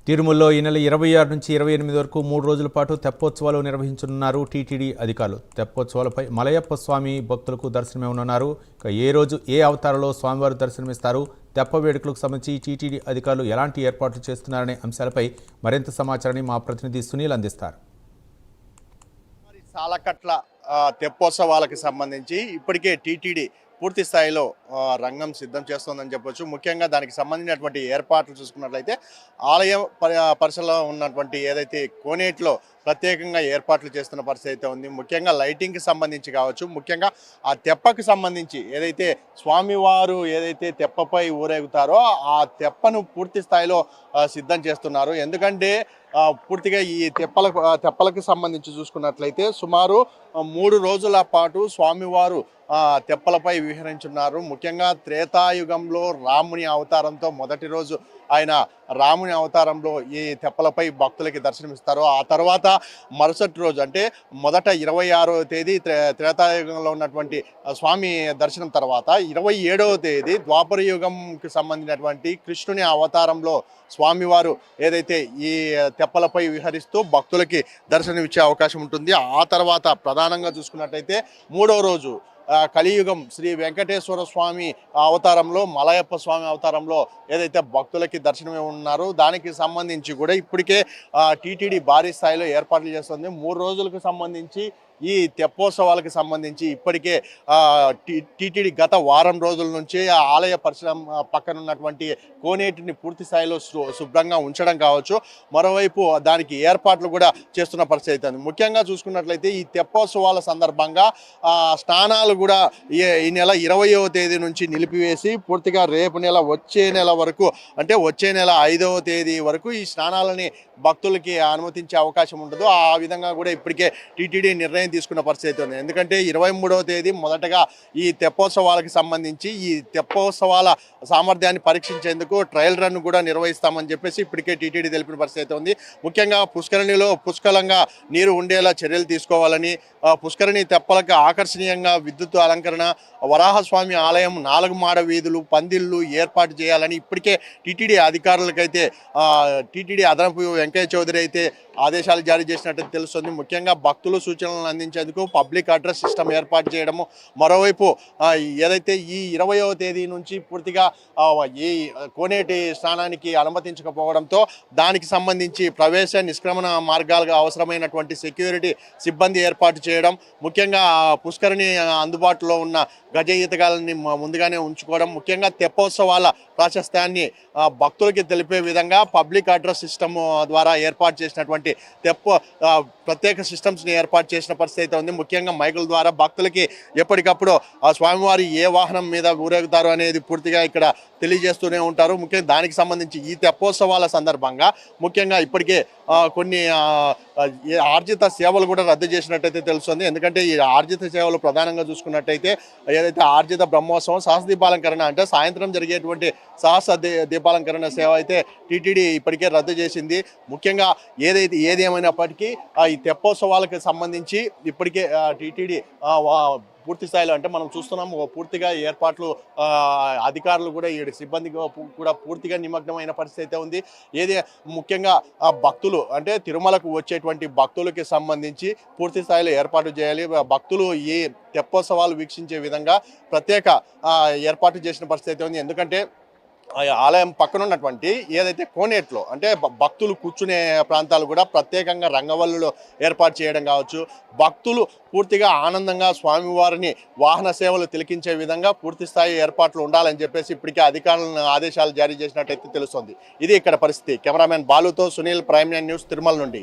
తిరుమలలో ఈ నెల 26 నుంచి 28 వరకు 3 రోజుల పాటు తెప్పోత్సవాలు నిర్వహించనున్నారు టీటీడీ అధికారులు. తెప్పోత్సవాలపై మలయప్ప స్వామి భక్తులకు దర్శనమివ్వనున్నారు. ఇక ఏ రోజు ఏ అవతారంలో స్వామివారు దర్శనమిస్తారు, తెప్ప వేడుకలకు సంబంధించి టీటీడీ అధికారులు ఎలాంటి ఏర్పాట్లు చేస్తున్నారనే అంశాలపై మరింత సమాచారాన్ని మా ప్రతినిధి సునీల్ అందిస్తారు. సాలకట్ల తెప్పోత్సవాలకు సంబంధించి ఇప్పటికే టీటీడీ పూర్తి స్థాయిలో రంగం సిద్ధం చేస్తోందని చెప్పొచ్చు. ముఖ్యంగా దానికి సంబంధించినటువంటి ఏర్పాట్లు చూసుకున్నట్లయితే ఆలయం పరిసరలో ఉన్నటువంటి ఏదైతే కోనేటిలో ప్రత్యేకంగా ఏర్పాట్లు చేస్తున్న పరిస్థితి అయితే ఉంది. ముఖ్యంగా లైటింగ్కి సంబంధించి కావచ్చు, ముఖ్యంగా ఆ తెప్పకు సంబంధించి ఏదైతే స్వామివారు ఏదైతే తెప్పపై ఊరేగుతారో ఆ తెప్పను పూర్తి స్థాయిలో సిద్ధం చేస్తున్నారు. ఎందుకంటే పూర్తిగా ఈ తెప్పలకు సంబంధించి చూసుకున్నట్లయితే సుమారు 3 రోజుల పాటు స్వామివారు తెప్పలపై విహరించున్నారు. ముఖ్యంగా త్రేతాయుగంలో రాముని అవతారంతో మొదటి రోజు ఆయన రాముని అవతారంలో ఈ తెప్పలపై భక్తులకి దర్శనమిస్తారు. ఆ తర్వాత మరుసటి రోజు అంటే మొదట 26వ తేదీ త్రేతాయుగంలో ఉన్నటువంటి స్వామి దర్శనం తర్వాత 27వ తేదీ ద్వాపర యుగంకి సంబంధించినటువంటి కృష్ణుని అవతారంలో స్వామివారు ఏదైతే ఈ తెప్పలపై విహరిస్తూ భక్తులకి దర్శనం ఇచ్చే అవకాశం ఉంటుంది. ఆ తర్వాత ప్రధానంగా చూసుకున్నట్టయితే 3వ రోజు కలియుగం శ్రీ వెంకటేశ్వర స్వామి అవతారంలో మలయప్ప స్వామి అవతారంలో ఏదైతే భక్తులకి దర్శనమే ఉన్నారో దానికి సంబంధించి కూడా ఇప్పటికే టీటీడీ భారీ స్థాయిలో ఏర్పాట్లు చేస్తుంది. 3 రోజులకు సంబంధించి ఈ తెప్పోత్సవాలకు సంబంధించి ఇప్పటికే టీటీడీ గత వారం రోజుల నుంచి ఆ ఆలయ పరిసరం పక్కన ఉన్నటువంటి కోనేటిని పూర్తి స్థాయిలో శుభ్రంగా ఉంచడం కావచ్చు, మరోవైపు దానికి ఏర్పాట్లు కూడా చేస్తున్న పరిస్థితి అవుతుంది. ముఖ్యంగా చూసుకున్నట్లయితే ఈ తెప్పోత్సవాల సందర్భంగా స్నానాలు కూడా ఈ నెల 20వ తేదీ నుంచి నిలిపివేసి పూర్తిగా రేపు నెల వచ్చే నెల వరకు అంటే వచ్చే నెల 5వ తేదీ వరకు ఈ స్నానాలని భక్తులకి అనుమతించే అవకాశం ఉండదు. ఆ విధంగా కూడా ఇప్పటికే టీటీడీ నిర్ణయం తీసుకున్న పరిస్థితి ఉంది. ఎందుకంటే 23వ తేదీ మొదటగా ఈ తెప్పోత్సవాలకు సంబంధించి ఈ తెప్పోత్సవాల సామర్థ్యాన్ని పరీక్షించేందుకు ట్రయల్ రన్ కూడా నిర్వహిస్తామని చెప్పేసి ఇప్పటికే టీటీడీ తెలిపిన పరిస్థితి ఉంది. ముఖ్యంగా పుష్కరిణిలో పుష్కలంగా నీరు ఉండేలా చర్యలు తీసుకోవాలని, పుష్కరిణి తెప్పలకు ఆకర్షణీయంగా విద్యుత్ అలంకరణ, వరాహస్వామి ఆలయం 4 మాడ వీధులు, పందిళ్ళు ఏర్పాటు చేయాలని ఇప్పటికే టీటీడీ అధికారులకైతే టీటీడీ అదనపు వెంకయ్య చౌదరి అయితే ఆదేశాలు జారీ చేసినట్టు తెలుస్తుంది. ముఖ్యంగా భక్తులు సూచనలను అందించేందుకు పబ్లిక్ అడ్రస్ సిస్టమ్ ఏర్పాటు చేయడము, మరోవైపు ఏదైతే ఈ 20వ తేదీ నుంచి పూర్తిగా ఈ కోనేటి స్నానానికి అనుమతించకపోవడంతో దానికి సంబంధించి ప్రవేశ నిష్క్రమణ మార్గాలుగా అవసరమైనటువంటి సెక్యూరిటీ సిబ్బంది ఏర్పాటు చేయడం, ముఖ్యంగా పుష్కరిణి అందుబాటులో ఉన్న గజ ఈతగాలని ముందుగానే ఉంచుకోవడం, ముఖ్యంగా తెప్పోత్సవాల ప్రాశస్త్యాన్ని భక్తులకి తెలిపే విధంగా పబ్లిక్ అడ్రస్ సిస్టమ్ ద్వారా ఏర్పాటు చేసినటువంటి ప్రత్యేక సిస్టమ్స్ని ఏర్పాటు చేసిన పరిస్థితి అయితే ఉంది. ముఖ్యంగా మైకుల ద్వారా భక్తులకి ఎప్పటికప్పుడు ఆ స్వామివారి ఏ వాహనం మీద ఊరేగుతారు అనేది పూర్తిగా ఇక్కడ తెలియజేస్తూనే ఉంటారు. ముఖ్యంగా దానికి సంబంధించి ఈ తెప్పోత్సవాల సందర్భంగా ముఖ్యంగా ఇప్పటికే కొన్ని ఆర్జిత సేవలు కూడా రద్దు చేసినట్టయితే తెలుస్తుంది. ఎందుకంటే ఈ ఆర్జిత సేవలు ప్రధానంగా చూసుకున్నట్టయితే ఏదైతే ఆర్జిత బ్రహ్మోత్సవం సహస్ర దీపాలంకరణ అంటే సాయంత్రం జరిగేటువంటి సహస్ర దీపాలంకరణ సేవ అయితే టీటీడీ ఇప్పటికే రద్దు చేసింది. ముఖ్యంగా ఏది ఏమైనప్పటికీ ఈ తెప్పోత్సవాలకు సంబంధించి ఇప్పటికే టీటీడీ పూర్తి స్థాయిలో అంటే మనం చూస్తున్నాము పూర్తిగా ఏర్పాట్లు అధికారులు కూడా ఈ సిబ్బంది కూడా పూర్తిగా నిమగ్నమైన పరిస్థితి అయితే ఉంది. ముఖ్యంగా భక్తులు అంటే తిరుమలకు వచ్చేటువంటి భక్తులకి సంబంధించి పూర్తి స్థాయిలో ఏర్పాటు చేయాలి. భక్తులు ఈ తెప్పోత్సవాలు వీక్షించే విధంగా ప్రత్యేక ఏర్పాటు చేసిన పరిస్థితి అయితే ఉంది. ఎందుకంటే ఆలయం పక్కన ఉన్నటువంటి ఏదైతే కోనేట్లో అంటే భక్తులు కూర్చునే ప్రాంతాలు కూడా ప్రత్యేకంగా రంగవల్లులో ఏర్పాటు చేయడం కావచ్చు, భక్తులు పూర్తిగా ఆనందంగా స్వామివారిని వాహన సేవలు తిలకించే విధంగా పూర్తి స్థాయి ఏర్పాట్లు ఉండాలని చెప్పేసి ఇప్పటికే అధికారులను ఆదేశాలు జారీ చేసినట్టయితే తెలుస్తుంది. ఇది ఇక్కడ పరిస్థితి. కెమెరామెన్ బాలుతో సునీల్, ప్రైమ్9 న్యూస్, తిరుమల నుండి.